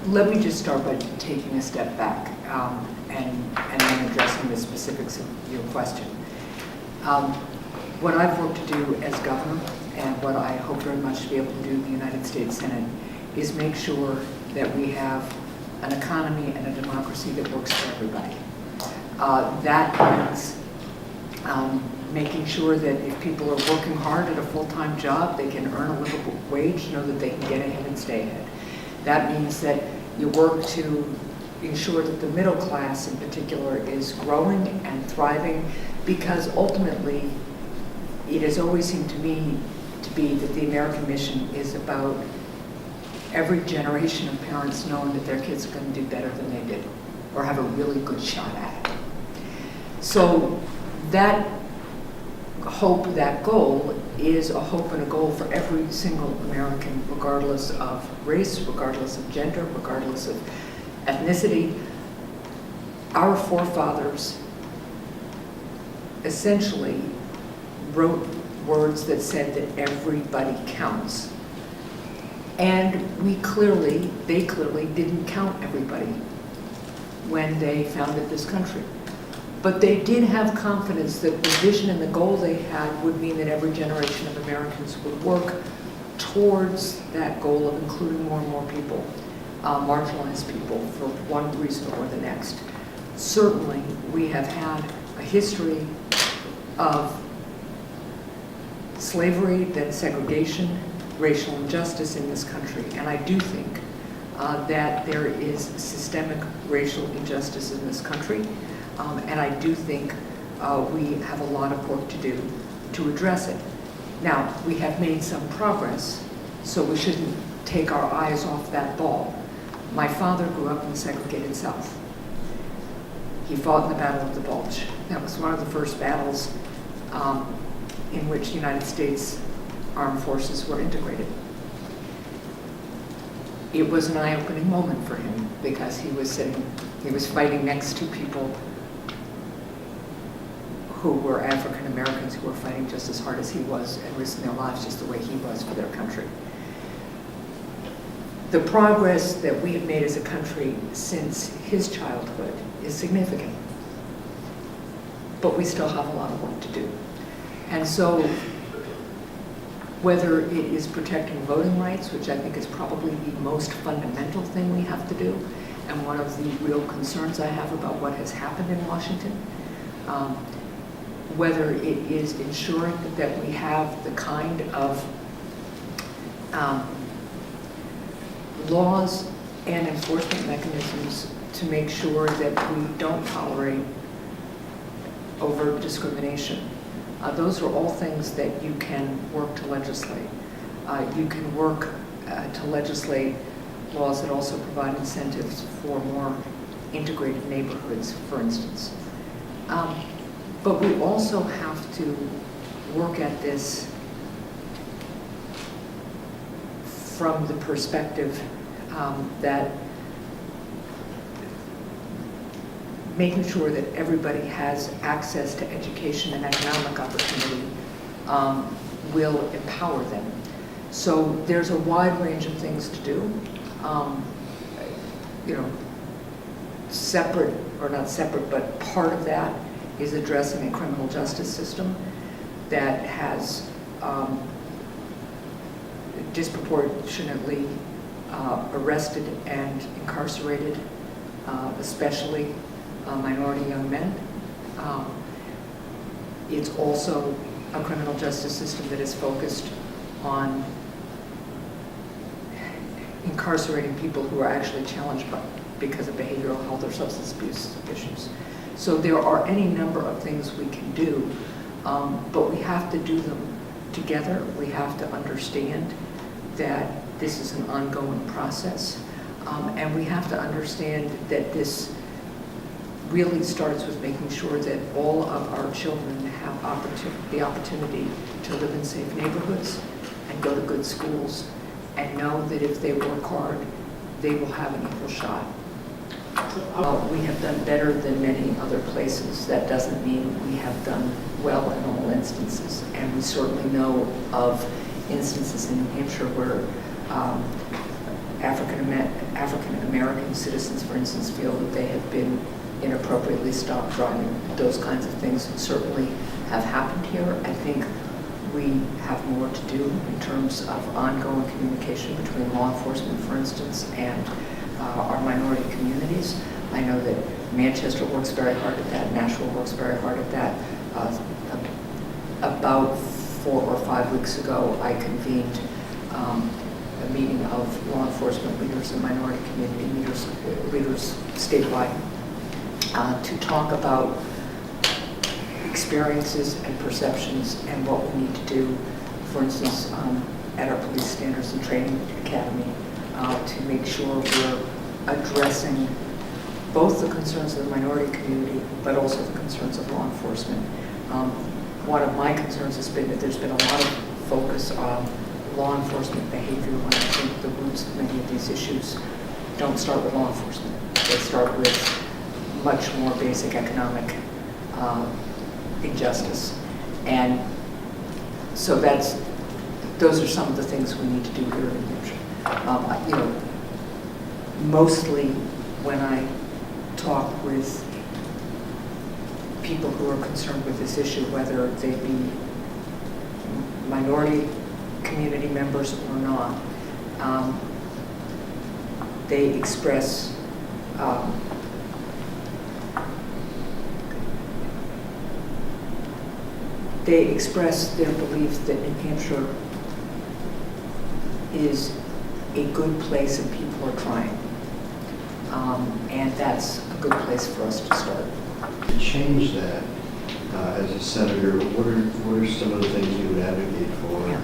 let me just start by taking a step back and then addressing the specifics of your question. What I've worked to do as governor, and what I hope very much to be able to do in the United States Senate, is make sure that we have an economy and a democracy that works for everybody. That means making sure that if people are working hard at a full-time job, they can earn a livable wage, know that they can get ahead and stay ahead. That means that you work to ensure that the middle class in particular is growing and thriving, because ultimately it has always seemed to me to be that the American mission is about every generation of parents knowing that their kids are going to do better than they did or have a really good shot at it. So that hope, that goal, is a hope and a goal for every single American, regardless of race, regardless of gender, regardless of ethnicity. Our forefathers essentially wrote words that said that everybody counts. And they clearly didn't count everybody when they founded this country. But they did have confidence that the vision and the goal they had would mean that every generation of Americans would work towards that goal of including more and more people, marginalized people, for one reason or the next. Certainly, we have had a history of slavery, then segregation, racial injustice in this country, and I do think that there is systemic racial injustice in this country. And I do think we have a lot of work to do to address it. Now, we have made some progress, so we shouldn't take our eyes off that ball. My father grew up in the segregated South. He fought in the Battle of the Bulge. That was one of the first battles in which the United States Armed Forces were integrated. It was an eye-opening moment for him, because he was fighting next to people who were African Americans who were fighting just as hard as he was and risking their lives just the way he was for their country. The progress that we have made as a country since his childhood is significant, but we still have a lot of work to do. And so, whether it is protecting voting rights, which I think is probably the most fundamental thing we have to do, and one of the real concerns I have about what has happened in Washington, whether it is ensuring that we have the kind of laws and enforcement mechanisms to make sure that we don't tolerate overt discrimination. Those are all things that you can work to legislate. You can work to legislate laws that also provide incentives for more integrated neighborhoods, for instance. But we also have to work at this from the perspective that making sure that everybody has access to education and economic opportunity will empower them. So there's a wide range of things to do. Separate, or not separate, but part of that is addressing a criminal justice system that has disproportionately arrested and incarcerated, especially minority young men. It's also a criminal justice system that is focused on incarcerating people who are actually challenged because of behavioral health or substance abuse issues. So there are any number of things we can do, but we have to do them together. We have to understand that this is an ongoing process, and we have to understand that this really starts with making sure that all of our children have the opportunity to live in safe neighborhoods and go to good schools, and know that if they work hard, they will have an equal shot. We have done better than many other places. That doesn't mean we have done well in all instances, and we certainly know of instances in New Hampshire where African American citizens, for instance, feel that they have been inappropriately stopped driving. Those kinds of things certainly have happened here. I think we have more to do in terms of ongoing communication between law enforcement, for instance, and our minority communities. I know that Manchester works very hard at that, Nashville works very hard at that. About 4 or 5 weeks ago, I convened a meeting of law enforcement leaders and minority community leaders statewide to talk about experiences and perceptions and what we need to do, for instance, at our Police Standards and Training Academy to make sure we're addressing both the concerns of the minority community, but also the concerns of law enforcement. One of my concerns has been that there's been a lot of focus on law enforcement behavior when I think the roots of many of these issues don't start with law enforcement. They start with much more basic economic injustice. And so those are some of the things we need to do here in New Hampshire. Mostly when I talk with people who are concerned with this issue, whether they be minority community members or not, they express their belief that New Hampshire is a good place and people are trying. And that's a good place for us to start. To change that, as a senator, what are some of the things you would advocate for? Yeah.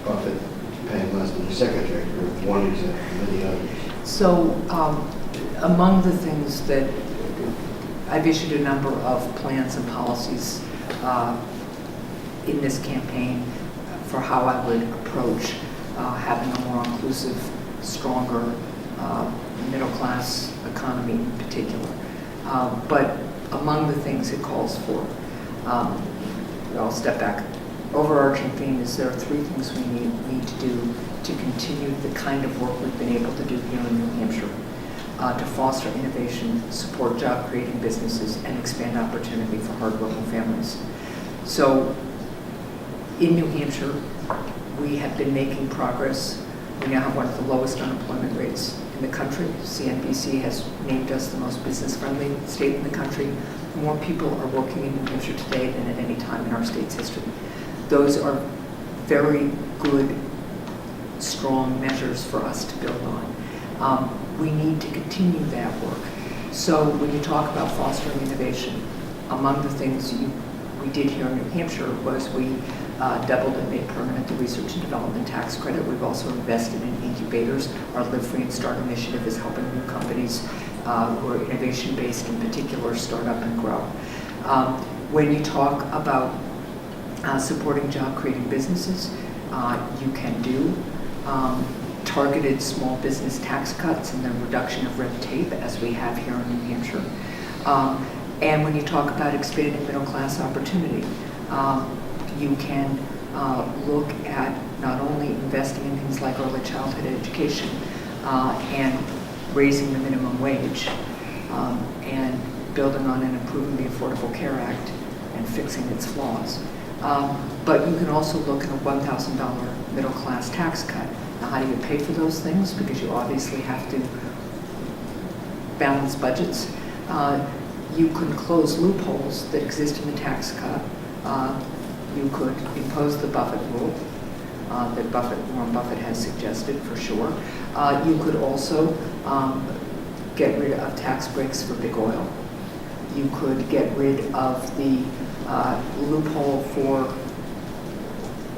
Buffett paying less than the secretary, for one example, many others. So among the things that I've issued a number of plans and policies in this campaign for how I would approach having a more inclusive, stronger middle-class economy in particular. But among the things it calls for, I'll step back. Overarching theme is there are 3 things we need to do to continue the kind of work we've been able to do here in New Hampshire, to foster innovation, support job-creating businesses, and expand opportunity for hardworking families. So in New Hampshire, we have been making progress. We now have one of the lowest unemployment rates in the country. CNBC has named us the most business-friendly state in the country. More people are working in New Hampshire today than at any time in our state's history. Those are very good, strong measures for us to build on. We need to continue that work. So when you talk about fostering innovation, among the things we did here in New Hampshire was we doubled and made permanent the research and development tax credit. We've also invested in incubators. Our Live Free and Start initiative is helping new companies who are innovation-based in particular start up and grow. When you talk about supporting job-creating businesses, you can do targeted small business tax cuts and the reduction of red tape as we have here in New Hampshire. And when you talk about expanding middle-class opportunity, you can look at not only investing in things like early childhood education and raising the minimum wage and building on and improving the Affordable Care Act and fixing its flaws. But you can also look at a $1,000 middle-class tax cut. Now, how do you pay for those things? Because you obviously have to balance budgets. You can close loopholes that exist in the tax cut. You could impose the Buffett rule that Warren Buffett has suggested for sure. You could also get rid of tax breaks for big oil. You could get rid of the loophole for,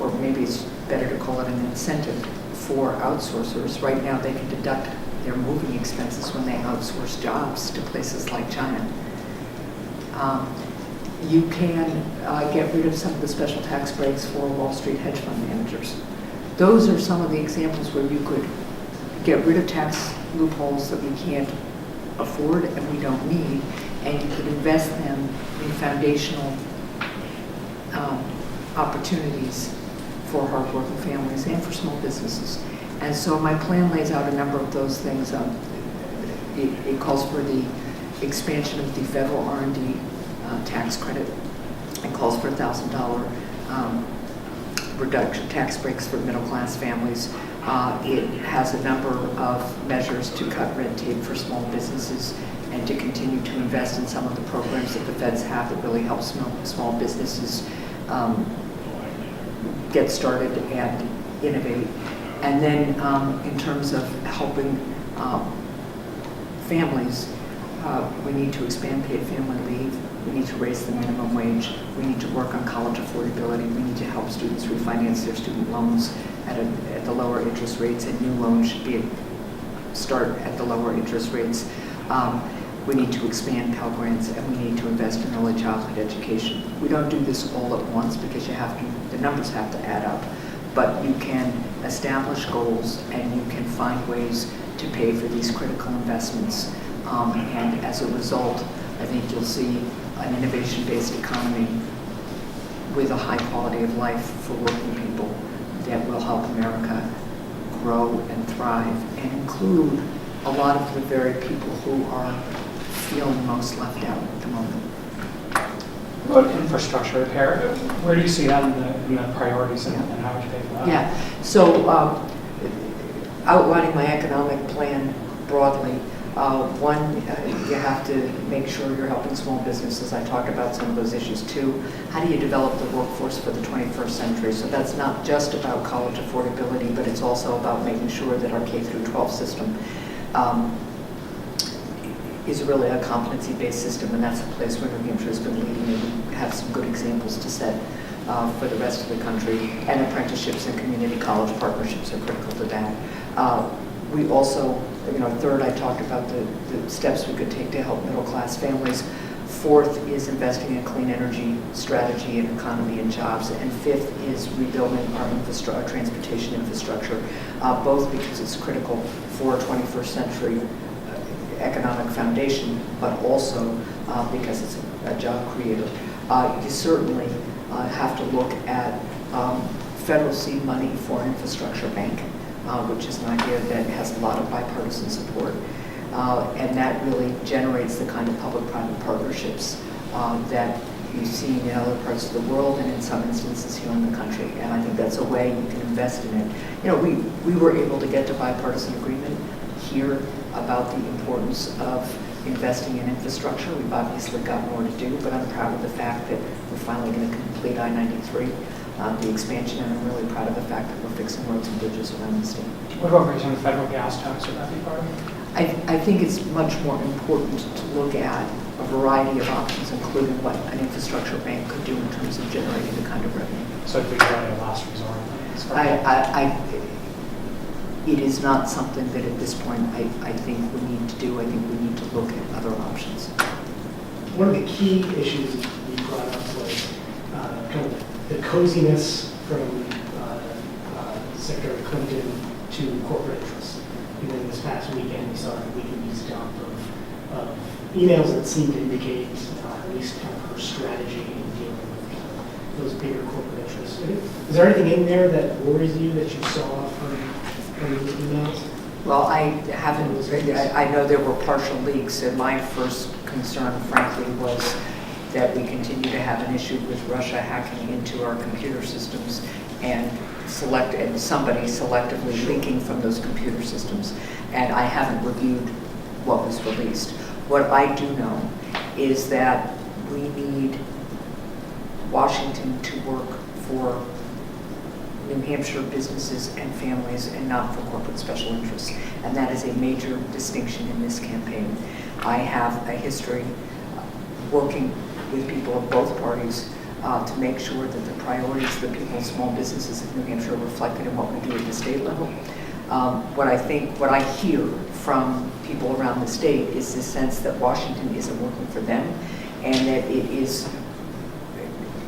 or maybe it's better to call it an incentive for outsourcers. Right now they can deduct their moving expenses when they outsource jobs to places like China. You can get rid of some of the special tax breaks for Wall Street hedge fund managers. Those are some of the examples where you could get rid of tax loopholes that we can't afford and we don't need, and you could invest them in foundational opportunities for hardworking families and for small businesses. And so my plan lays out a number of those things. It calls for the expansion of the federal R&D tax credit. It calls for $1,000 reduction tax breaks for middle-class families. It has a number of measures to cut red tape for small businesses and to continue to invest in some of the programs that the feds have that really help small businesses get started and innovate. And then in terms of helping families, we need to expand paid family leave. We need to raise the minimum wage. We need to work on college affordability. We need to help students refinance their student loans at the lower interest rates, and new loans should start at the lower interest rates. We need to expand Pell Grants, and we need to invest in early childhood education. We don't do this all at once because the numbers have to add up, but you can establish goals and you can find ways to pay for these critical investments. And as a result, I think you'll see an innovation-based economy with a high quality of life for working people that will help America grow and thrive and include a lot of the very people who are feeling most left out at the moment. What about infrastructure repair? Where do you see that in the priorities, and how would you pay for that? Yeah, so outlining my economic plan broadly, one, you have to make sure you're helping small businesses. I talked about some of those issues. Two, how do you develop the workforce for the 21st century? So that's not just about college affordability, but it's also about making sure that our K through 12 system is really a competency-based system, and that's a place where New Hampshire has been leading, and we have some good examples to set for the rest of the country. And apprenticeships and community college partnerships are critical to that. We also, third, I talked about the steps we could take to help middle-class families. Fourth is investing in a clean energy strategy and economy and jobs. And fifth is rebuilding our transportation infrastructure, both because it's critical for a 21st century economic foundation, but also because it's a job creator. You certainly have to look at federal seed money for an infrastructure bank, which is an idea that has a lot of bipartisan support. And that really generates the kind of public-private partnerships that you've seen in other parts of the world and in some instances here in the country. And I think that's a way you can invest in it. We were able to get to bipartisan agreement here about the importance of investing in infrastructure. We've obviously got more to do, but I'm proud of the fact that we're finally going to complete I-93, the expansion, and I'm really proud of the fact that we're fixing roads and bridges around the state. What about raising the federal gas tax? Would that be part of it? I think it's much more important to look at a variety of options, including what an infrastructure bank could do in terms of generating the kind of revenue. So if we go to a last resort. It is not something that at this point I think we need to do. I think we need to look at other options. One of the key issues you brought up was kind of the coziness from Secretary Clinton to corporate interests. And then this past weekend, we saw a WikiLeaks dump of emails that seemed to indicate at least kind of her strategy in dealing with those bigger corporate interests. Is there anything in there that worries you that you saw from those emails? Well, I haven't. I know there were partial leaks, and my first concern, frankly, was that we continue to have an issue with Russia hacking into our computer systems and somebody selectively leaking from those computer systems. And I haven't reviewed what was released. What I do know is that we need Washington to work for New Hampshire businesses and families and not for corporate special interests. And that is a major distinction in this campaign. I have a history working with people of both parties to make sure that the priorities of the people and small businesses of New Hampshire are reflected in what we do at the state level. What I hear from people around the state is this sense that Washington isn't working for them, and that it is,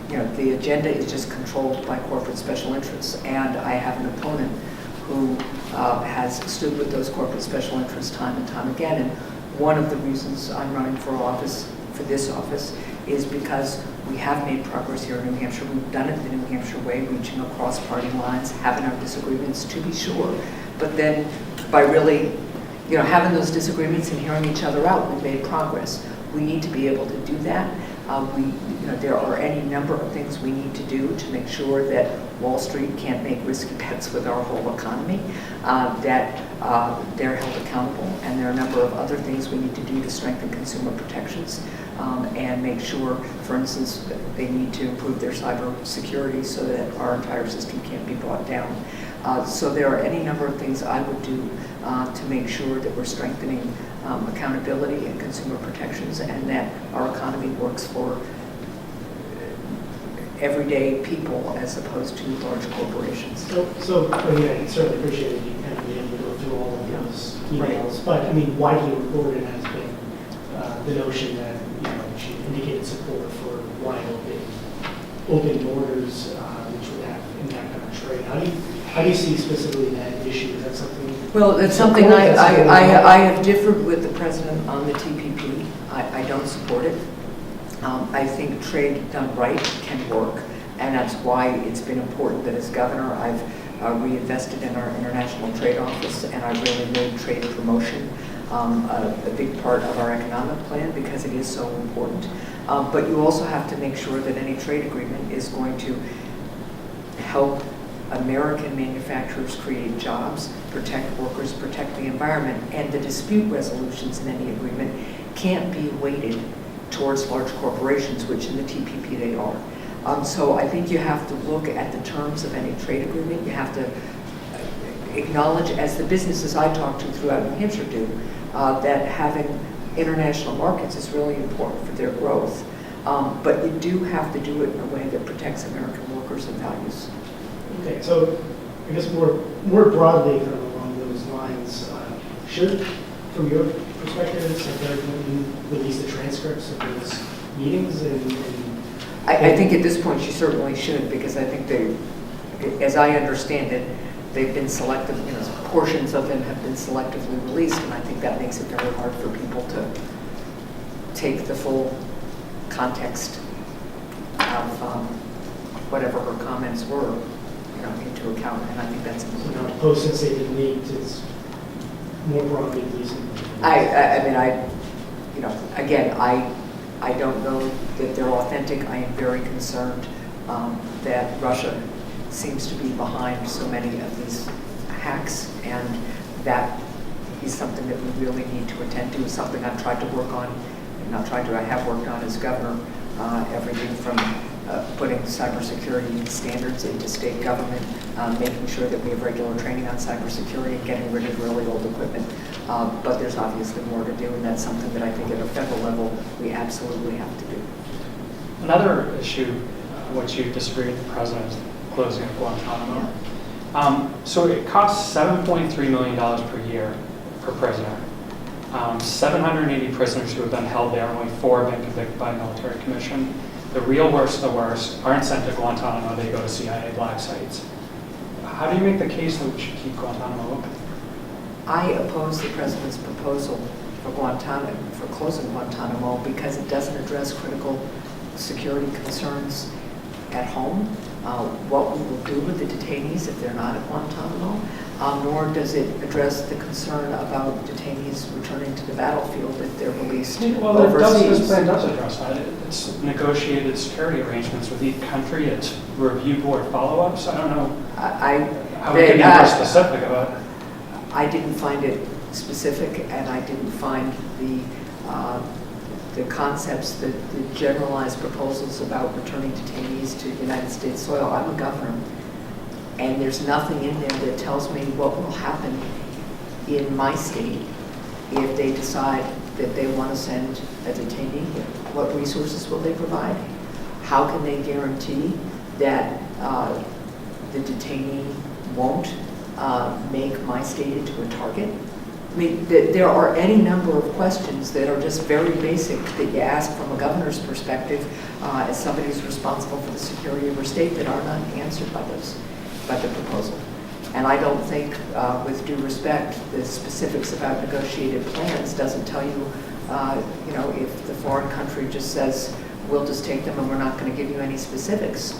the agenda is just controlled by corporate special interests. And I have an opponent who has stood with those corporate special interests time and time again. And one of the reasons I'm running for this office, is because we have made progress here in New Hampshire. We've done it the New Hampshire way, reaching across party lines, having our disagreements, to be sure, But then by really, having those disagreements and hearing each other out, we've made progress. We need to be able to do that. There are any number of things we need to do to make sure that Wall Street can't make risky bets with our whole economy, that they're held accountable, and there are a number of other things we need to do to strengthen consumer protections and make sure, for instance, they need to improve their cyber security so that our entire system can't be brought down. So there are any number of things I would do to make sure that we're strengthening accountability and consumer protections, and that our economy works for everyday people as opposed to large corporations. So I mean, I certainly appreciate you kind of being able to go through all of those emails, but I mean, widely reported has been the notion that she indicated support for wide open borders, which would have impact on trade. How do you see specifically that issue? Is that something? Well, it's something I have differed with the president on the TPP. I don't support it. I think trade done right can work, and that's why it's been important that as governor I've reinvested in our international trade office, and I really made trade promotion a big part of our economic plan because it is so important. But you also have to make sure that any trade agreement is going to help American manufacturers create jobs, protect workers, protect the environment, and the dispute resolutions in any agreement can't be weighted towards large corporations, which in the TPP they are. So I think you have to look at the terms of any trade agreement. You have to acknowledge, as the businesses I talk to throughout New Hampshire do, that having international markets is really important for their growth. But you do have to do it in a way that protects American workers and values. Okay, so I guess more broadly kind of along those lines, should, from your perspective, Secretary Clinton release the transcripts of those meetings? I think at this point she certainly should, because I think they, as I understand it, they've been selective, portions of them have been selectively released, and I think that makes it very hard for people to take the full context of whatever her comments were, into account, and I think that's important. So now post-sensitive needs is more broadly releasing. Again, I don't know that they're authentic. I am very concerned that Russia seems to be behind so many of these hacks, and that is something that we really need to attend to. It's something I've tried to work on, I have worked on as governor, everything from putting cybersecurity standards into state government, making sure that we have regular training on cybersecurity and getting rid of really old equipment. But there's obviously more to do, and that's something that I think at a federal level we absolutely have to do. Another issue which you disagree with the president is closing of Guantanamo. So it costs $7.3 million per year per prisoner. 780 prisoners who have been held there, only 4 have been convicted by a military commission. The real worst of the worst aren't sent to Guantanamo, they go to CIA black sites. How do you make the case that we should keep Guantanamo open? I oppose the president's proposal for closing Guantanamo because it doesn't address critical security concerns at home, what we will do with the detainees if they're not at Guantanamo, nor does it address the concern about detainees returning to the battlefield if they're released overseas. This plan does address that. It's negotiated security arrangements with each country. It's review board follow-ups. I don't know how we can be more specific about it. I didn't find it specific, and I didn't find the concepts, the generalized proposals about returning detainees to United States soil. I'm a governor, and there's nothing in there that tells me what will happen in my state if they decide that they want to send a detainee here. What resources will they provide? How can they guarantee that the detainee won't make my state into a target? I mean, there are any number of questions that are just very basic that you ask from a governor's perspective as somebody who's responsible for the security of her state that are not answered by the proposal. And I don't think, with due respect, the specifics about negotiated plans doesn't tell you, if the foreign country just says, we'll just take them and we're not going to give you any specifics.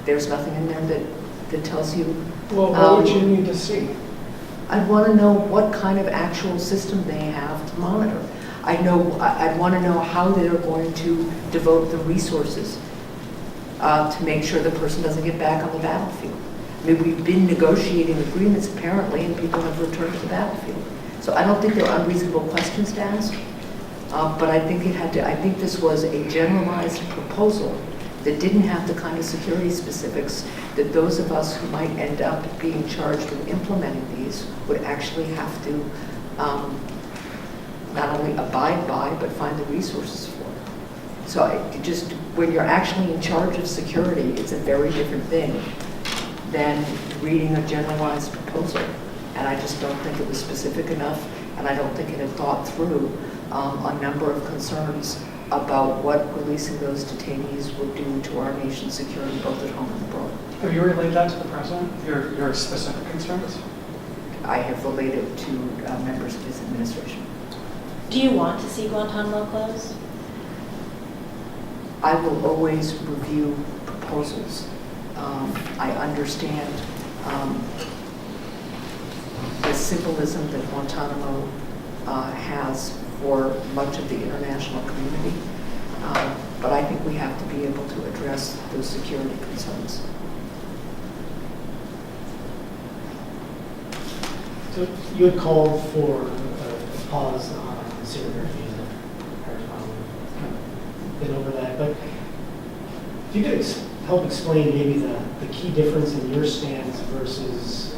There's nothing in there that tells you. Well, what would you need to see? I'd want to know what kind of actual system they have to monitor. I'd want to know how they're going to devote the resources to make sure the person doesn't get back on the battlefield. I mean, we've been negotiating agreements apparently, and people have returned to the battlefield. So I don't think they're unreasonable questions to ask, but I think I think this was a generalized proposal that didn't have the kind of security specifics that those of us who might end up being charged with implementing these would actually have to not only abide by, but find the resources for. So when you're actually in charge of security, it's a very different thing than reading a generalized proposal. And I just don't think it was specific enough, and I don't think it had thought through a number of concerns about what releasing those detainees would do to our nation's security, both at home and abroad. Have you relayed that to the president, your specific concerns? I have related to members of his administration. Do you want to see Guantanamo closed? I will always review proposals. I understand the symbolism that Guantanamo has for much of the international community, but I think we have to be able to address those security concerns. So you had called for a pause on Syrian refugees. Been over that, but if you could help explain maybe the key difference in your stance versus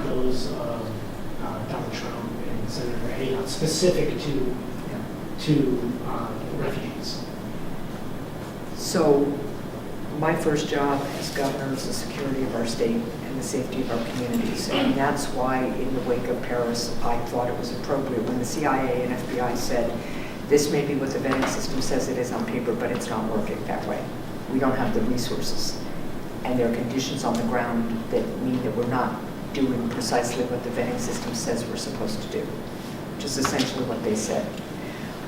those of Donald Trump and Senator Hayden, specific to refugees. So my first job as governor is the security of our state and the safety of our communities. And that's why in the wake of Paris, I thought it was appropriate when the CIA and FBI said, this may be what the vetting system says it is on paper, but it's not working that way. We don't have the resources. And there are conditions on the ground that mean that we're not doing precisely what the vetting system says we're supposed to do, which is essentially what they said.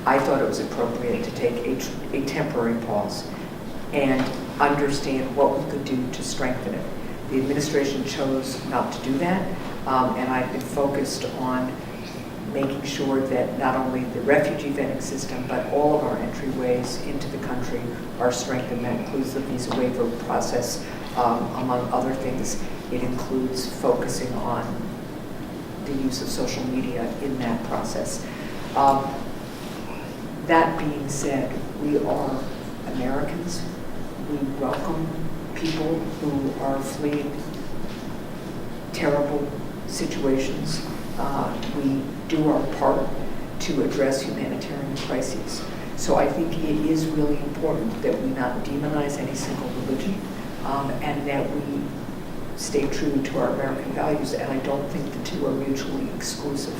I thought it was appropriate to take a temporary pause and understand what we could do to strengthen it. The administration chose not to do that, and I've been focused on making sure that not only the refugee vetting system, but all of our entryways into the country are strengthened. That includes the visa waiver process, among other things. It includes focusing on the use of social media in that process. That being said, we are Americans. We welcome people who are fleeing terrible situations. We do our part to address humanitarian crises. So I think it is really important that we not demonize any single religion, and that we stay true to our American values, and I don't think the two are mutually exclusive.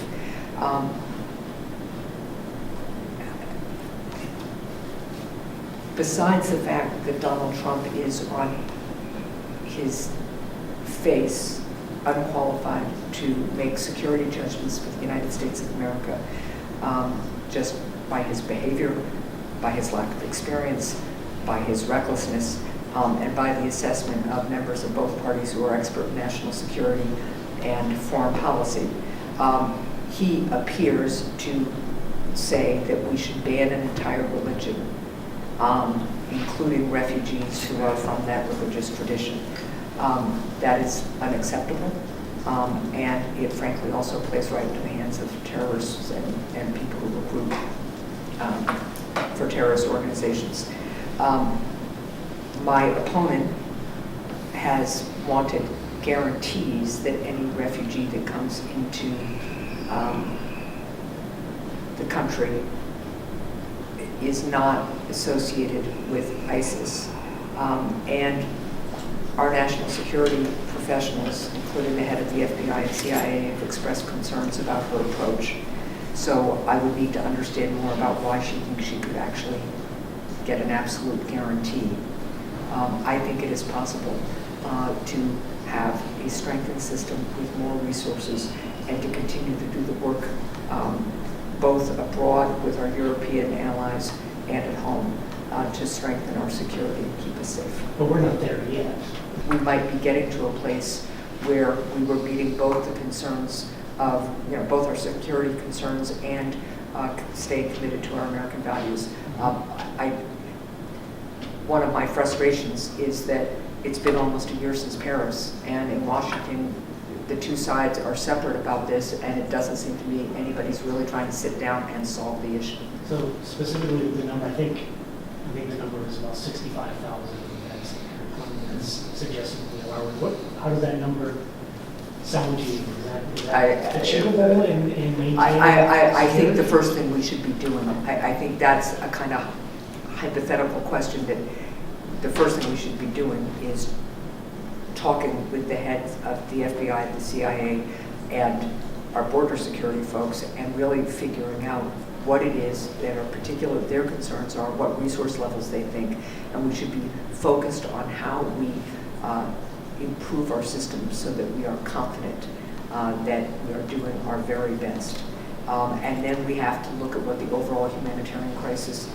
Besides the fact that Donald Trump is on his face unqualified to make security judgments for the United States of America, just by his behavior, by his lack of experience, by his recklessness, and by the assessment of members of both parties who are expert in national security and foreign policy. He appears to say that we should ban an entire religion, including refugees who are from that religious tradition. That is unacceptable, and it frankly also plays right into the hands of terrorists and people who recruit for terrorist organizations. My opponent has wanted guarantees that any refugee that comes into the country is not associated with ISIS. And our national security professionals, including the head of the FBI and CIA, have expressed concerns about her approach. So I would need to understand more about why she thinks she could actually get an absolute guarantee. I think it is possible to have a strengthened system with more resources and to continue to do the work both abroad with our European allies and at home to strengthen our security and keep us safe. But we're not there yet. We might be getting to a place where we were meeting both the concerns of, both our security concerns and staying committed to our American values. One of my frustrations is that it's been almost a year since Paris, and in Washington, the two sides are separate about this, and it doesn't seem to me anybody's really trying to sit down and solve the issue. So specifically the number, I think the number is about 65,000. That's suggested in the hour. How does that number sound to you? Is that achievable in maintaining? I think the first thing we should be doing, I think that's a kind of hypothetical question, that the first thing we should be doing is talking with the heads of the FBI, the CIA, and our border security folks, and really figuring out what it is that are particular, their concerns are, what resource levels they think, and we should be focused on how we improve our systems so that we are confident that we are doing our very best. And then we have to look at what the overall humanitarian crisis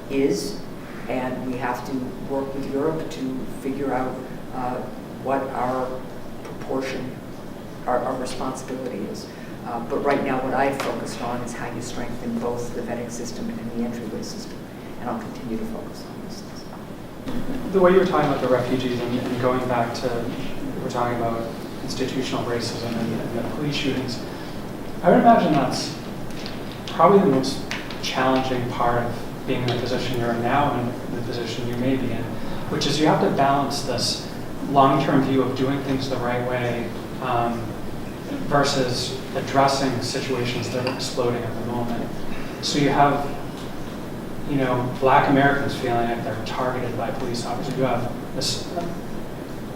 is, and we have to work with Europe to figure out what our proportion, our responsibility is. But right now, what I've focused on is how you strengthen both the vetting system and the entryway system, and I'll continue to focus on those things. The way you were talking about the refugees and going back to, we're talking about institutional racism and the police shootings, I would imagine that's probably the most challenging part of being in the position you're in now and the position you may be in, which is you have to balance this long-term view of doing things the right way versus addressing situations that are exploding at the moment. So you have, Black Americans feeling like they're targeted by police officers. You have this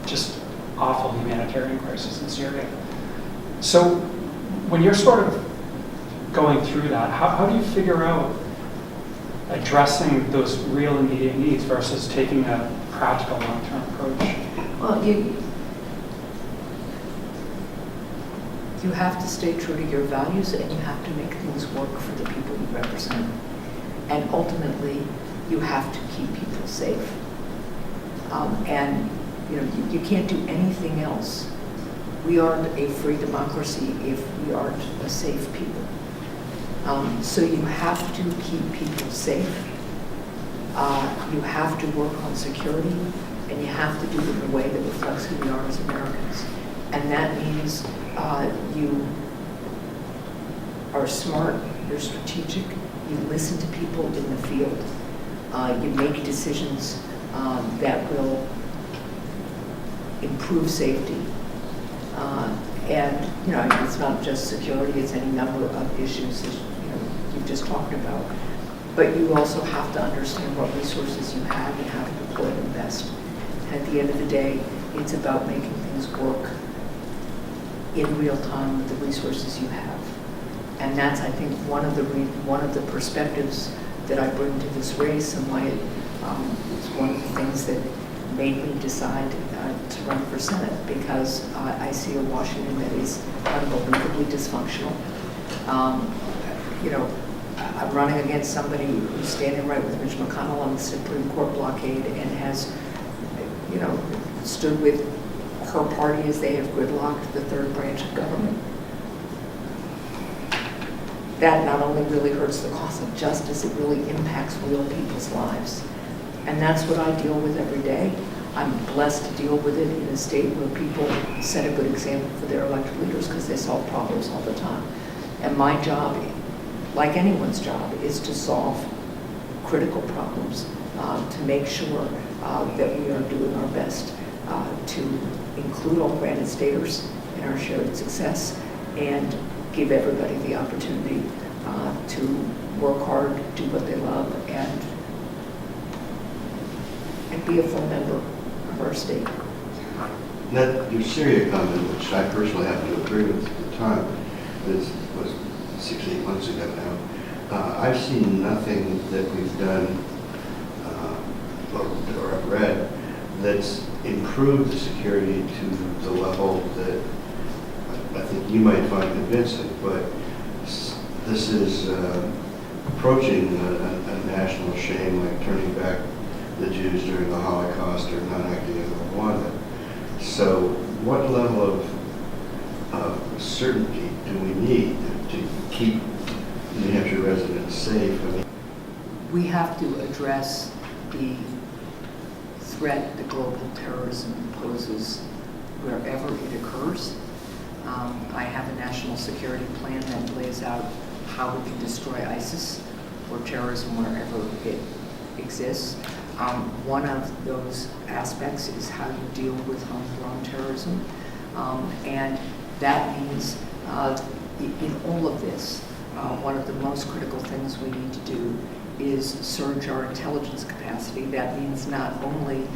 just awful humanitarian crisis in Syria. So when you're sort of going through that, how do you figure out addressing those real immediate needs versus taking a practical long-term approach? Well, you have to stay true to your values, and you have to make things work for the people you represent. And ultimately, you have to keep people safe. And you can't do anything else. We aren't a free democracy if we aren't a safe people. So you have to keep people safe. You have to work on security, and you have to do it in a way that reflects who we are as Americans. And that means you are smart, you're strategic, you listen to people in the field, you make decisions that will improve safety. And it's not just security, it's any number of issues that you've just talked about. But you also have to understand what resources you have and how to deploy them best. At the end of the day, it's about making things work in real time with the resources you have. And that's, I think, one of the perspectives that I bring to this race, and why it's one of the things that made me decide to run for Senate, because I see a Washington that is unbelievably dysfunctional. I'm running against somebody who's standing right with Mitch McConnell on the Supreme Court blockade and has, stood with her party as they have gridlocked the third branch of government. That not only really hurts the cause of justice, it really impacts real people's lives. And that's what I deal with every day. I'm blessed to deal with it in a state where people set a good example for their elected leaders because they solve problems all the time. And my job, like anyone's job, is to solve critical problems, to make sure that we are doing our best to include all granted staters in our shared success and give everybody the opportunity to work hard, do what they love, and be a full member of our state. That your Syria comment, which I personally happen to agree with at the time, this was 6-8 months ago now. I've seen nothing that we've done or I've read that's improved the security to the level that I think you might find convincing, but this is approaching a national shame, like turning back the Jews during the Holocaust or not acting in Rwanda. So what level of certainty do we need to keep New Hampshire residents safe? I mean, We have to address the threat that global terrorism poses wherever it occurs. I have a national security plan that lays out how we can destroy ISIS or terrorism wherever it exists. One of those aspects is how you deal with homegrown terrorism. And that means in all of this, one of the most critical things we need to do is surge our intelligence capacity. That means not only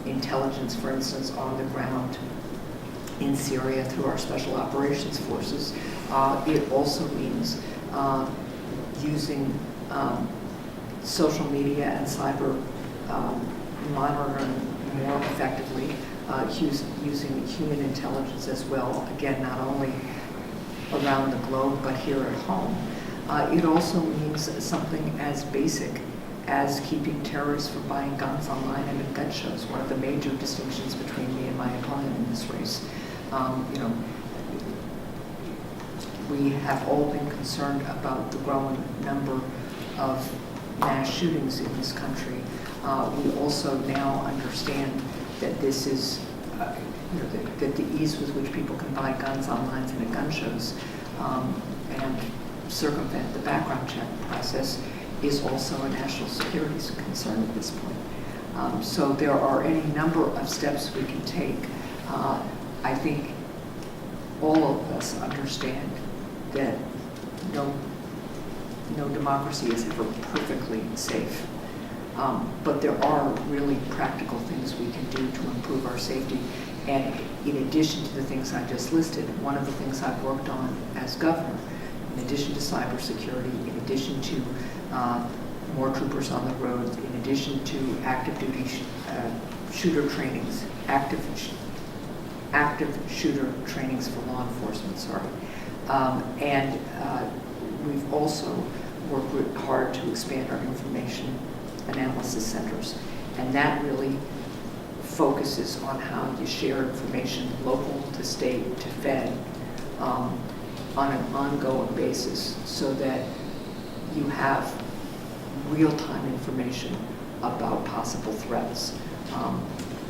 intelligence, for instance, on the ground in Syria through our special operations forces. It also means using social media and cyber monitoring more effectively, using human intelligence as well, again, not only around the globe, but here at home. It also means something as basic as keeping terrorists from buying guns online and at gun shows. One of the major distinctions between me and my opponent in this race. We have all been concerned about the growing number of mass shootings in this country. We also now understand that this is, that the ease with which people can buy guns online and at gun shows and circumvent the background check process is also a national security concern at this point. So there are any number of steps we can take. I think all of us understand that no democracy is ever perfectly safe. But there are really practical things we can do to improve our safety. And in addition to the things I just listed, one of the things I've worked on as governor, in addition to cybersecurity, in addition to more troopers on the road, in addition to active duty shooter trainings, active shooter trainings for law enforcement, and we've also worked hard to expand our information analysis centers. And that really focuses on how you share information local to state to Fed on an ongoing basis so that you have real-time information about possible threats.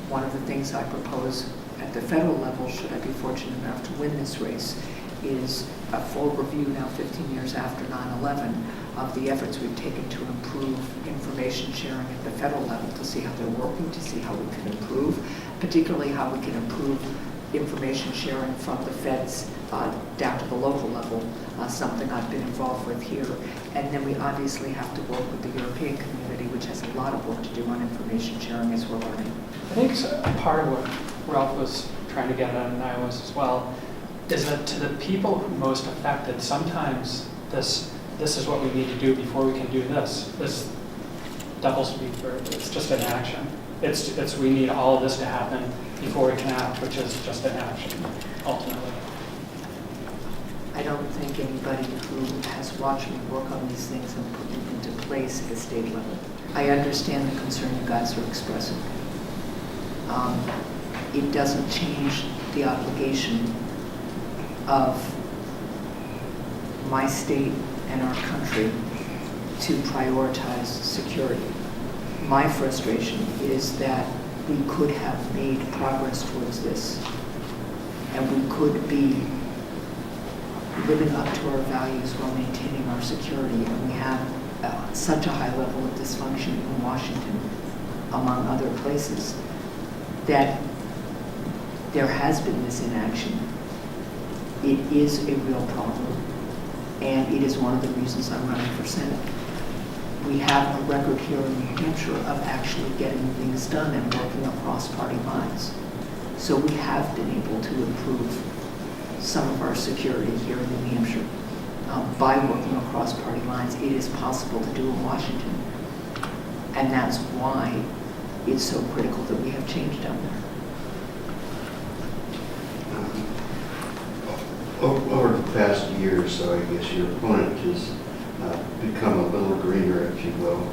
One of the things I propose at the federal level, should I be fortunate enough to win this race, is a full review now 15 years after 9/11 of the efforts we've taken to improve information sharing at the federal level, to see how they're working, to see how we can improve, particularly how we can improve information sharing from the feds down to the local level, something I've been involved with here. And then we obviously have to work with the European community, which has a lot of work to do on information sharing as we're learning. I think part of what Ralph was trying to get at, and I was as well, is that to the people who most affected, sometimes this is what we need to do before we can do this. This double speak verb, it's just an action. It's we need all of this to happen before we can act, which is just an action, ultimately. I don't think anybody who has watched me work on these things and put them into place at state level. I understand the concern you guys are expressing. It doesn't change the obligation of my state and our country to prioritize security. My frustration is that we could have made progress towards this, and we could be living up to our values while maintaining our security, and we have such a high level of dysfunction in Washington, among other places, that there has been this inaction. It is a real problem, and it is one of the reasons I'm running for Senate. We have a record here in New Hampshire of actually getting things done and working across party lines. So we have been able to improve some of our security here in New Hampshire by working across party lines. It is possible to do in Washington, and that's why it's so critical that we have change down there. Over the past year or so, I guess your opponent has become a little greener, if you will,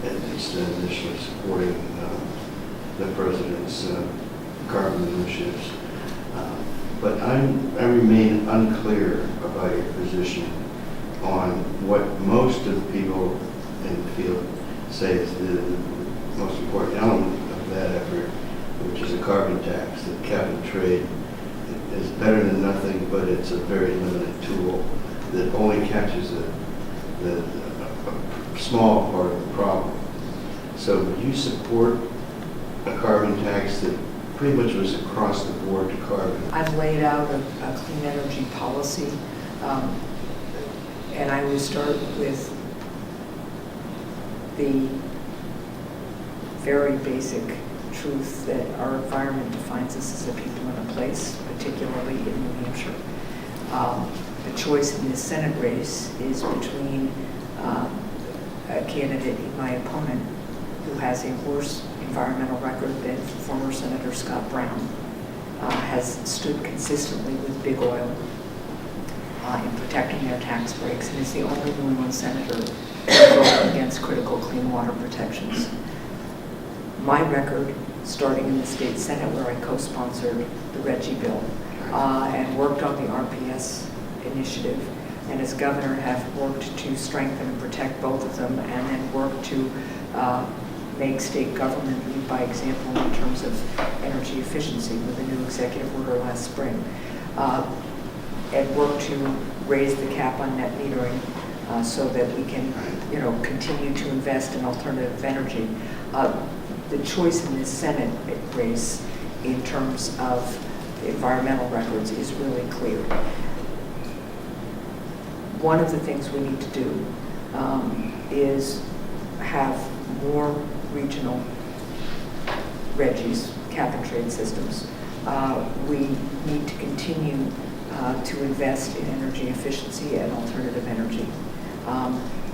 at least initially supporting the president's carbon initiatives. But I remain unclear about your position on what most of the people in the field say is the most important element of that effort, which is a carbon tax, that cap and trade is better than nothing, but it's a very limited tool that only catches a small part of the problem. So would you support a carbon tax that pretty much was across the board to carbon? I've laid out a clean energy policy, and I would start with the very basic truth that our environment defines us as a people and a place, particularly in New Hampshire. The choice in this Senate race is between a candidate, my opponent, who has a worse environmental record than former Senator Scott Brown, has stood consistently with big oil in protecting their tax breaks, and is the only New England senator to vote against critical clean water protections. My record, starting in the state Senate where I co-sponsored the Reggie bill and worked on the RPS initiative, and as governor have worked to strengthen and protect both of them, and then worked to make state government lead by example in terms of energy efficiency with a new executive order last spring, and worked to raise the cap on net metering so that we can, continue to invest in alternative energy. The choice in this Senate race in terms of environmental records is really clear. One of the things we need to do is have more regional RGGIs, cap and trade systems. We need to continue to invest in energy efficiency and alternative energy,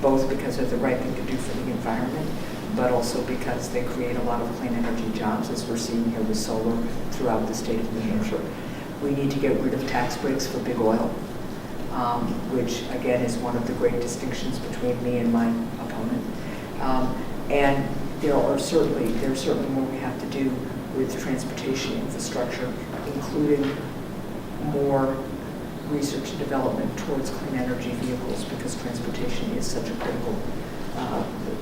both because they're the right thing to do for the environment, but also because they create a lot of clean energy jobs, as we're seeing here with solar throughout the state of New Hampshire. We need to get rid of tax breaks for big oil, which again is one of the great distinctions between me and my opponent. And there's certainly more we have to do with transportation infrastructure, including more research and development towards clean energy vehicles, because transportation is such a critical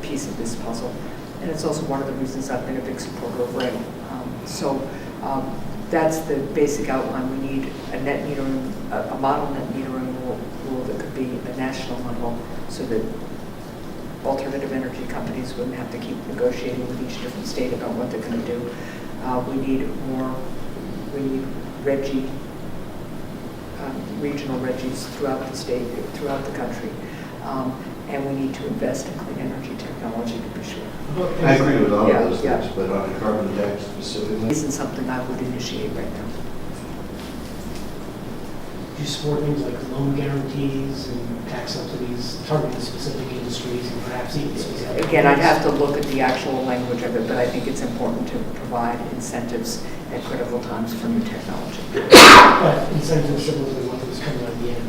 piece of this puzzle. And it's also one of the reasons I've been a big supporter of rail. That's the basic outline. We need a net metering, a model net metering rule that could be a national level, so that alternative energy companies wouldn't have to keep negotiating with each different state about what they're going to do. We need RGGI, regional RGGIs throughout the state, throughout the country. And we need to invest in clean energy technology, to be sure. I agree with all of those Yeah. things, but on the carbon tax specifically? Isn't something I would initiate right now. Do you support things like loan guarantees and tax subsidies targeting specific industries and perhaps even specific? Again, I'd have to look at the actual language of it, but I think it's important to provide incentives at critical times for new technology. But incentives similar to the one that was coming out of the end.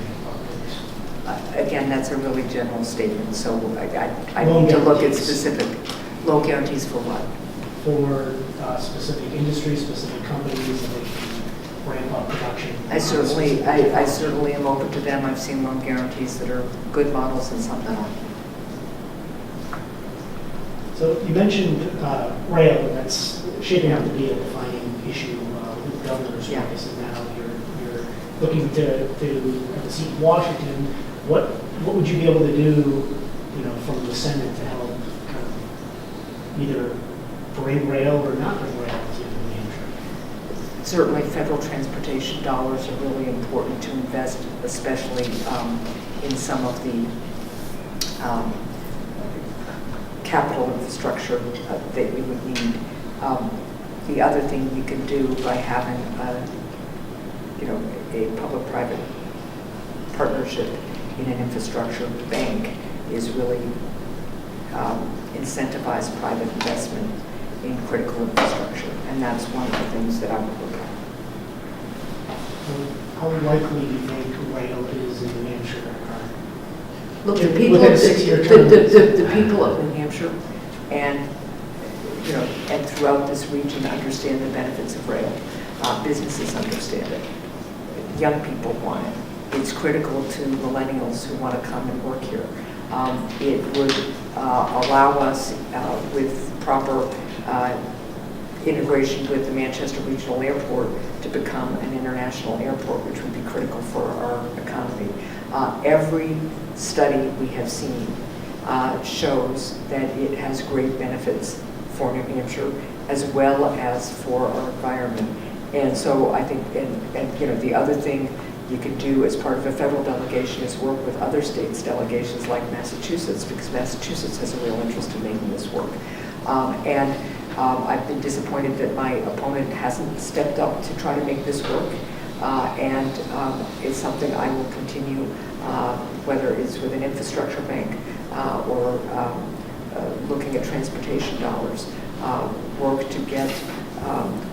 Again, that's a really general statement, so I need to look at specific loan guarantees for what? For specific industries, specific companies, that they can ramp up production. I certainly am open to them. I've seen loan guarantees that are good models and some that aren't. So you mentioned rail, and that's shaping out to be a defining issue with the governor's race, and now you're looking to have a seat in Washington. What would you be able to do, from the Senate to help kind of either bring rail or not bring rail to New Hampshire? Certainly, federal transportation dollars are really important to invest, especially in some of the capital infrastructure that we would need. The other thing we can do by having a public-private partnership in an infrastructure bank is really incentivize private investment in critical infrastructure, and that's one of the things that I would look at. How likely do you think rail is in New Hampshire? Look, the people, Within a 6-year term. the people of New Hampshire and throughout this region understand the benefits of rail. businesses understand it. Young people want it. It's critical to millennials who want to come and work here. It would allow us, with proper integration with the Manchester Regional Airport, to become an international airport, which would be critical for our economy. Every study we have seen shows that it has great benefits for New Hampshire as well as for our environment. And so I think, and you know, the other thing you can do as part of a federal delegation is work with other states' delegations like Massachusetts, because Massachusetts has a real interest in making this work. I've been disappointed that my opponent hasn't stepped up to try to make this work. It's something I will continue, whether it's with an infrastructure bank or looking at transportation dollars, work to get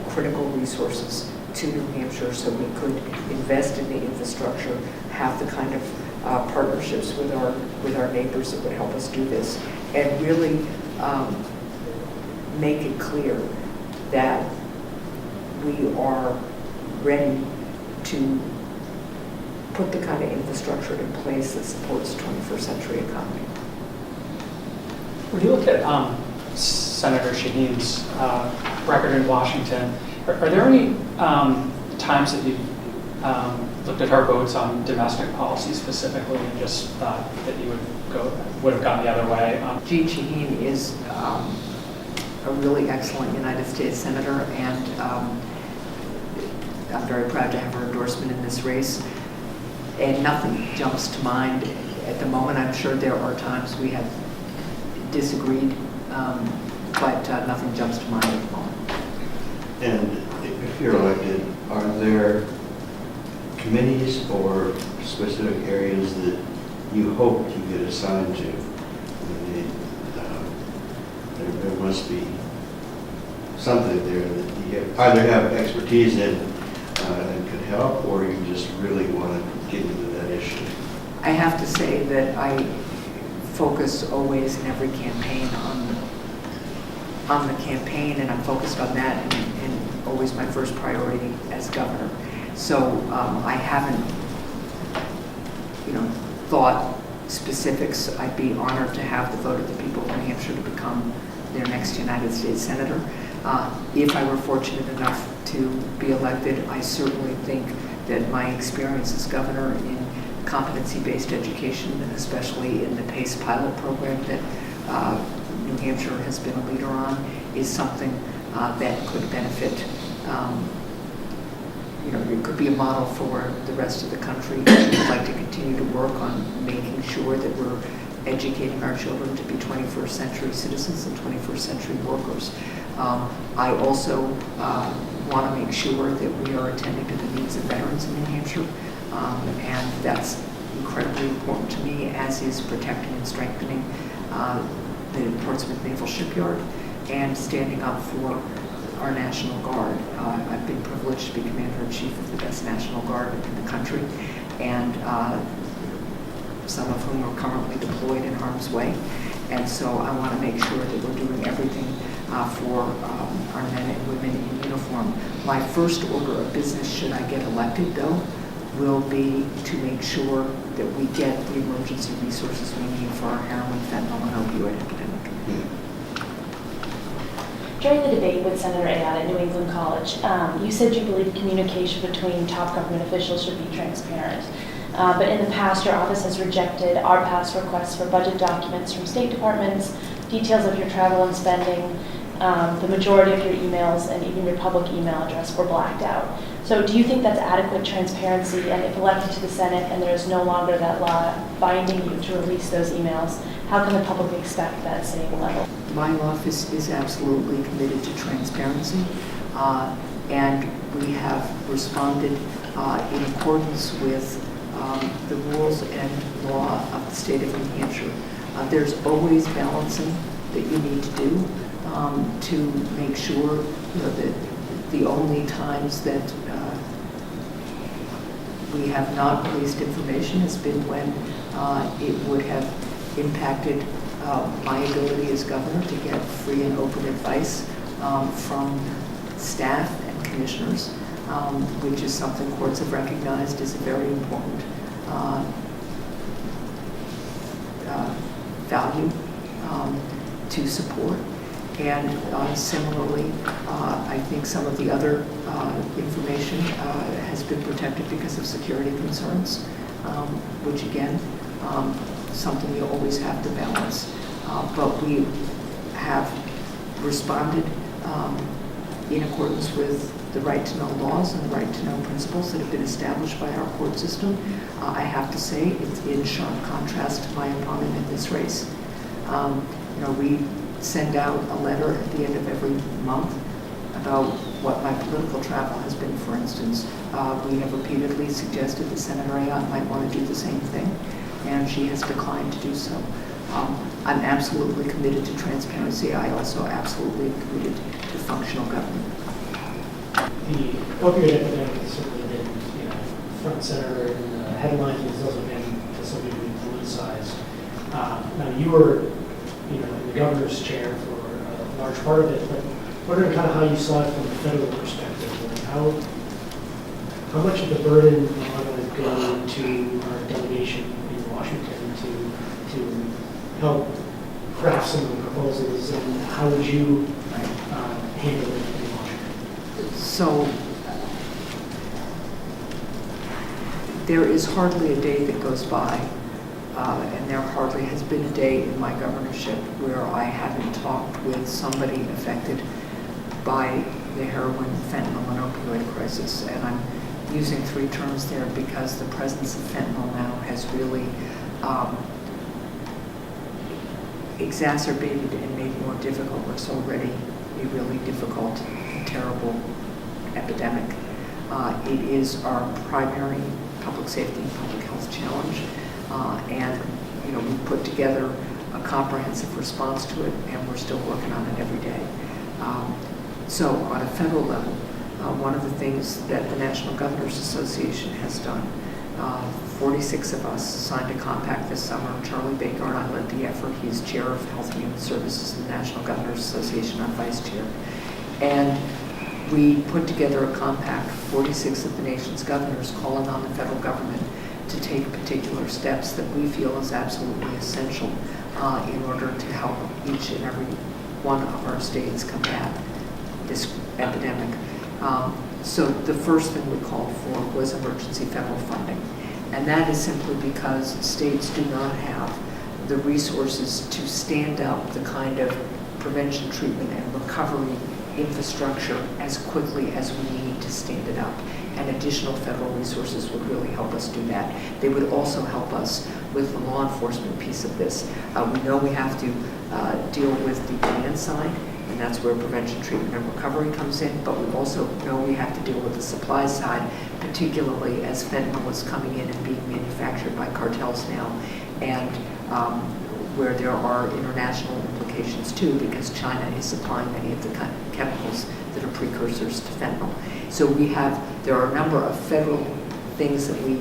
critical resources to New Hampshire so we could invest in the infrastructure, have the kind of partnerships with our neighbors that would help us do this, and really make it clear that we are ready to put the kind of infrastructure in place that supports the 21st century economy. When you look at Senator Shaheen's record in Washington, are there any times that you've looked at her votes on domestic policy specifically and just thought that you would have gone the other way? Jean Shaheen is a really excellent United States Senator, and I'm very proud to have her endorsement in this race. And nothing jumps to mind at the moment. I'm sure there are times we have disagreed, but nothing jumps to mind at the moment. And if you're elected, are there committees or specific areas that you hope to get assigned to? There must be something there that you either have expertise in and could help, or you just really want to get into that issue. I have to say that I focus always in every campaign on the campaign, and I'm focused on that, and always my first priority as governor. So I haven't, thought specifics. I'd be honored to have the vote of the people of New Hampshire to become their next United States Senator. If I were fortunate enough to be elected, I certainly think that my experience as governor in competency-based education, and especially in the PACE pilot program that New Hampshire has been a leader on, is something that could benefit. It could be a model for the rest of the country. We'd like to continue to work on making sure that we're educating our children to be 21st century citizens and 21st century workers. I also want to make sure that we are attending to the needs of veterans in New Hampshire, and that's incredibly important to me, as is protecting and strengthening the Portsmouth Naval Shipyard and standing up for our National Guard. I've been privileged to be Commander-in-Chief of the best National Guard in the country, and some of whom are currently deployed in harm's way. And so I want to make sure that we're doing everything for our men and women in uniform. My first order of business, should I get elected, though, will be to make sure that we get the emergency resources we need for our heroin, fentanyl, and opioid epidemic. During the debate with Senator Ayotte at New England College, you said you believe communication between top government officials should be transparent. But in the past, your office has rejected our past requests for budget documents from state departments, details of your travel and spending. The majority of your emails and even your public email address were blacked out. So do you think that's adequate transparency? And if elected to the Senate and there is no longer that law binding you to release those emails, how can the public expect that same level? My office is absolutely committed to transparency, and we have responded in accordance with the rules and law of the state of New Hampshire. There's always balancing that you need to do to make sure that the only times that we have not released information has been when it would have impacted my ability as governor to get free and open advice from staff and commissioners. which is something courts have recognized as a very important value to support. And similarly, I think some of the other information has been protected because of security concerns, which again, something you always have to balance. But we have responded in accordance with the right to know laws and the right to know principles that have been established by our court system. I have to say it's in sharp contrast to my opponent in this race. We send out a letter at the end of every month about what my political travel has been, for instance. We have repeatedly suggested that Senator Ayotte might want to do the same thing, and she has declined to do so. I'm absolutely committed to transparency. I also absolutely am committed to functional government. The opioid epidemic has certainly been, front and center in the headlines, and it's also been to some degree politicized. Now you were, in the governor's chair for a large part of it, but wondering kind of how you saw it from a federal perspective. Like how much of the burden are going to go to our delegation in Washington to help craft some of the proposals, and how would you handle it in Washington? So there is hardly a day that goes by, and there hardly has been a day in my governorship where I haven't talked with somebody affected by the heroin, fentanyl, and opioid crisis. And I'm using three terms there because the presence of fentanyl now has really exacerbated and made more difficult what's already a really difficult and terrible epidemic. It is our primary public safety and public health challenge, and we put together a comprehensive response to it, and we're still working on it every day. So on a federal level, one of the things that the National Governors Association has done, 46 of us signed a compact this summer. Charlie Baker and I led the effort. He's chair of Health and Human Services in the National Governors Association. I'm vice chair. And we put together a compact, 46 of the nation's governors, calling on the federal government to take particular steps that we feel is absolutely essential in order to help each and every one of our states combat this epidemic. So the first thing we called for was emergency federal funding. And that is simply because states do not have the resources to stand up the kind of prevention, treatment, and recovery infrastructure as quickly as we need to stand it up. And additional federal resources would really help us do that. They would also help us with the law enforcement piece of this. We know we have to deal with the demand side, and that's where prevention, treatment, and recovery comes in, but we also know we have to deal with the supply side, particularly as fentanyl is coming in and being manufactured by cartels now, and where there are international implications too, because China is supplying many of the chemicals that are precursors to fentanyl. So there are a number of federal things that we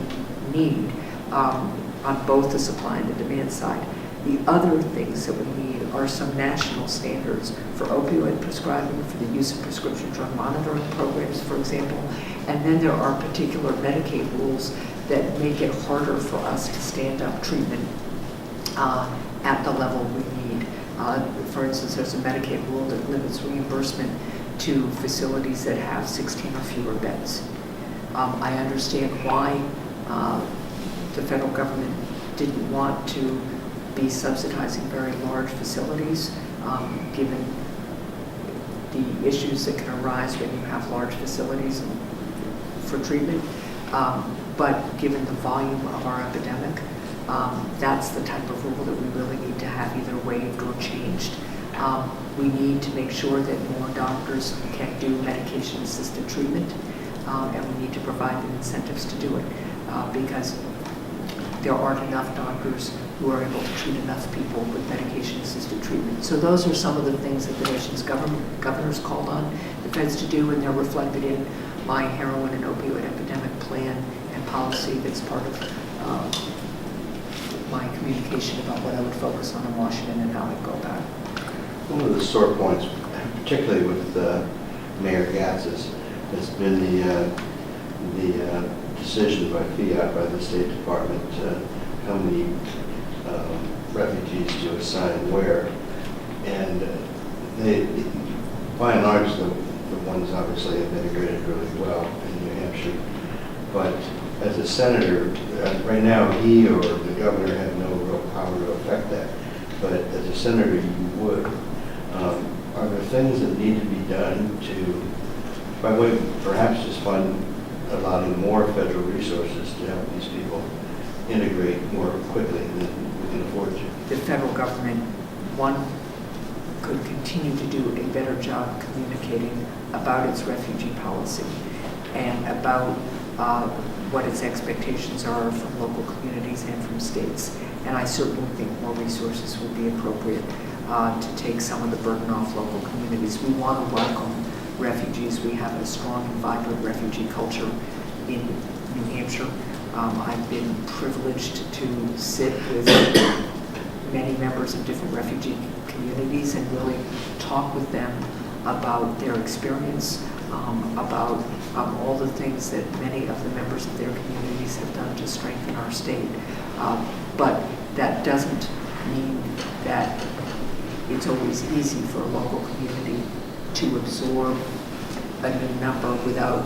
need on both the supply and the demand side. The other things that we need are some national standards for opioid prescribing, for the use of prescription drug monitoring programs, for example. And then there are particular Medicaid rules that make it harder for us to stand up treatment at the level we need. For instance, there's a Medicaid rule that limits reimbursement to facilities that have 16 or fewer beds. I understand why the federal government didn't want to be subsidizing very large facilities, given the issues that can arise when you have large facilities for treatment. But given the volume of our epidemic, that's the type of rule that we really need to have either waived or changed. We need to make sure that more doctors can do medication-assisted treatment, and we need to provide the incentives to do it, because there aren't enough doctors who are able to treat enough people with medication-assisted treatment. So those are some of the things that the nation's governors called on the feds to do, and they're reflected in my heroin and opioid epidemic plan and policy that's part of my communication about what I would focus on in Washington and how I'd go about it. One of the sore points, particularly with Mayor Gatz's, has been the decision by fiat by the State Department how many refugees to assign where. And they, by and large, the ones obviously have integrated really well in New Hampshire. But as a senator, right now, he or the governor have no real power to affect that. But as a senator, you would. Are there things that need to be done to, by way of perhaps just fund allotting more federal resources to help these people integrate more quickly than we can afford to? The federal government, one, could continue to do a better job communicating about its refugee policy and about what its expectations are from local communities and from states. And I certainly think more resources would be appropriate to take some of the burden off local communities. We want to welcome refugees. We have a strong and vibrant refugee culture in New Hampshire. I've been privileged to sit with many members of different refugee communities and really talk with them about their experience, about all the things that many of the members of their communities have done to strengthen our state. But that doesn't mean that it's always easy for a local community to absorb a new number without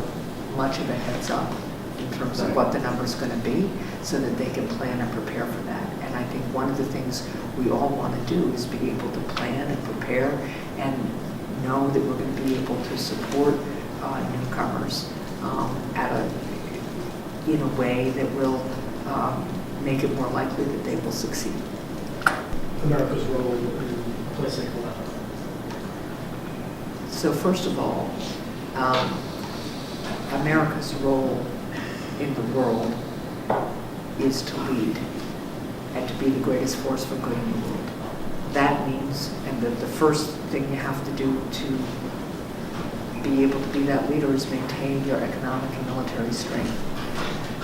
much of a heads up in terms of what the number is going to be, so that they can plan and prepare for that. And I think one of the things we all want to do is be able to plan and prepare and know that we're going to be able to support newcomers in a way that will make it more likely that they will succeed. America's role in a place like Aleppo. So first of all, America's role in the world is to lead and to be the greatest force for good in the world. That means, and the first thing you have to do to be able to be that leader is maintain your economic and military strength.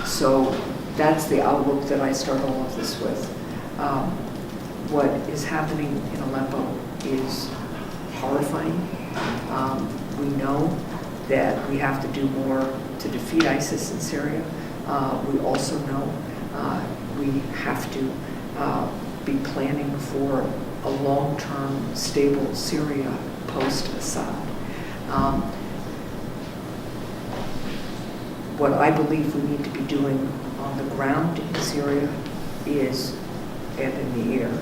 So that's the outlook that I start all of this with. What is happening in Aleppo is horrifying. We know that we have to do more to defeat ISIS in Syria. We also know we have to be planning for a long-term, stable Syria post-Assad. What I believe we need to be doing on the ground in Syria is, and in the air,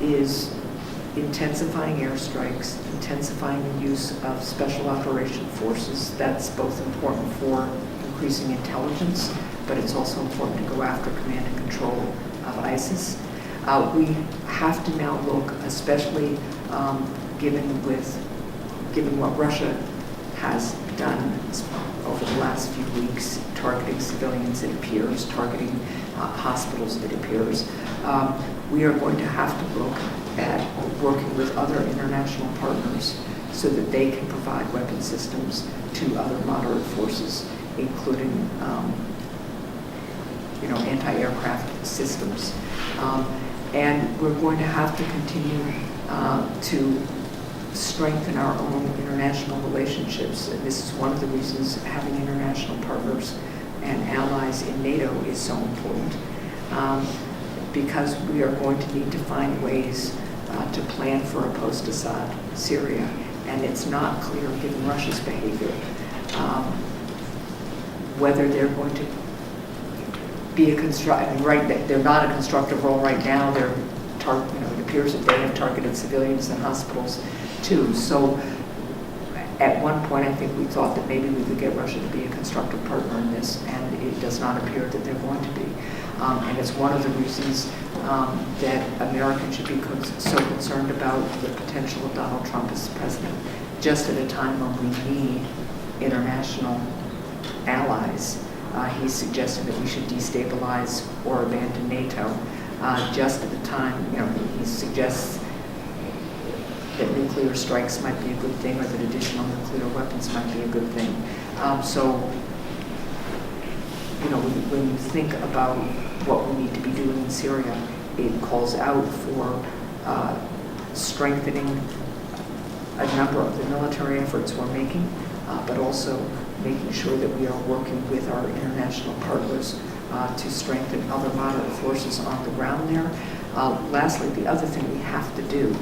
is intensifying airstrikes, intensifying the use of special operation forces. That's both important for increasing intelligence, but it's also important to go after command and control of ISIS. We have to now look, especially given what Russia has done over the last few weeks, targeting civilians, it appears, targeting hospitals, it appears. We are going to have to look at working with other international partners so that they can provide weapon systems to other moderate forces, including anti-aircraft systems. And we're going to have to continue to strengthen our own international relationships. And this is one of the reasons having international partners and allies in NATO is so important, because we are going to need to find ways to plan for a post-Assad Syria. And it's not clear, given Russia's behavior, whether they're going to be they're not a constructive role right now. It appears that they have targeted civilians and hospitals too. So at one point, I think we thought that maybe we could get Russia to be a constructive partner in this, and it does not appear that they're going to be. And it's one of the reasons that Americans should be so concerned about the potential of Donald Trump as president, just at a time when we need international allies. He's suggesting that we should destabilize or abandon NATO just at the time, he suggests that nuclear strikes might be a good thing, or that additional nuclear weapons might be a good thing. When you think about what we need to be doing in Syria, it calls out for strengthening a number of the military efforts we're making, but also making sure that we are working with our international partners to strengthen other moderate forces on the ground there. Lastly, the other thing we have to do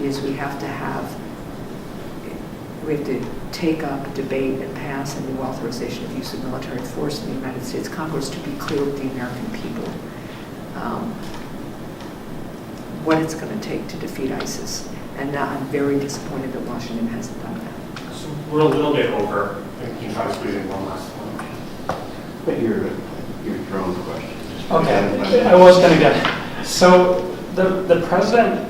is we have to take up, debate, and pass a new authorization of use of military force in the United States Congress to be clear with the American people what it's going to take to defeat ISIS. And I'm very disappointed that Washington hasn't done that. So we're a little bit over. I think you can try to squeeze in one last one. But your drone question. Okay, I was going to get, so the president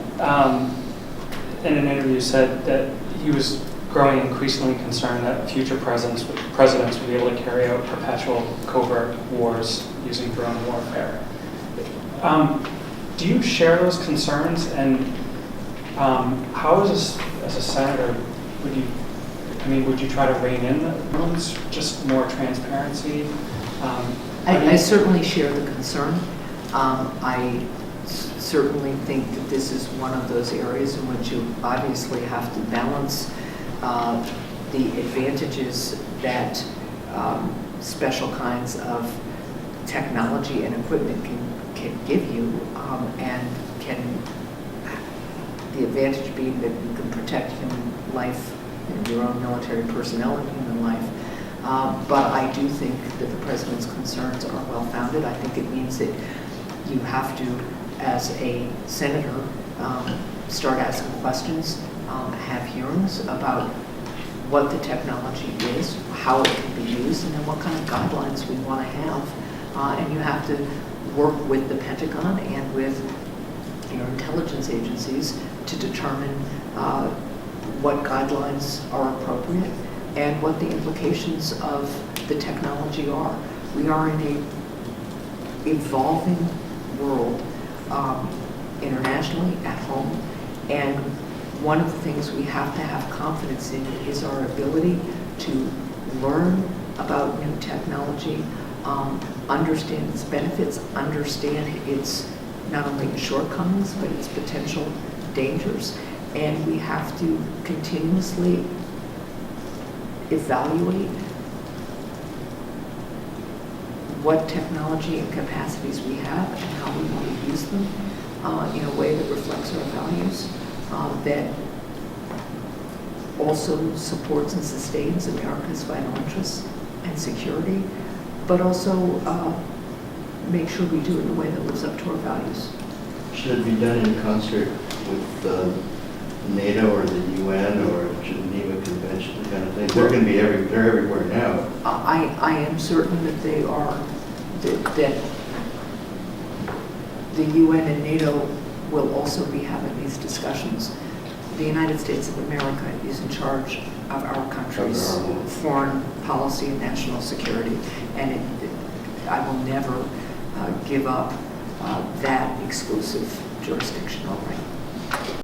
in an interview said that he was growing increasingly concerned that future presidents would be able to carry out perpetual covert wars using drone warfare. Do you share those concerns, and how is as a senator, would you try to rein in the drones, just more transparency? I certainly share the concern. I certainly think that this is one of those areas in which you obviously have to balance the advantages that special kinds of technology and equipment can give you, and the advantage being that you can protect human life and your own military personnel and human life. But I do think that the president's concerns are well-founded. I think it means that you have to, as a senator, start asking questions, have hearings about what the technology is, how it can be used, and then what kind of guidelines we want to have. And you have to work with the Pentagon and with your intelligence agencies to determine what guidelines are appropriate and what the implications of the technology are. We are in an evolving world, internationally, at home, and one of the things we have to have confidence in is our ability to learn about new technology, understand its benefits, understand its not only its shortcomings, but its potential dangers. And we have to continuously evaluate what technology and capacities we have and how we want to use them in a way that reflects our values, that also supports and sustains America's vital interests and security, but also make sure we do it in a way that lives up to our values. Should it be done in concert with NATO or the UN or Geneva Convention, kind of thing? They're going to be they're everywhere now. I am certain that they are, that the UN and NATO will also be having these discussions. The United States of America is in charge of our country's foreign policy and national security, and I will never give up that exclusive jurisdictional right.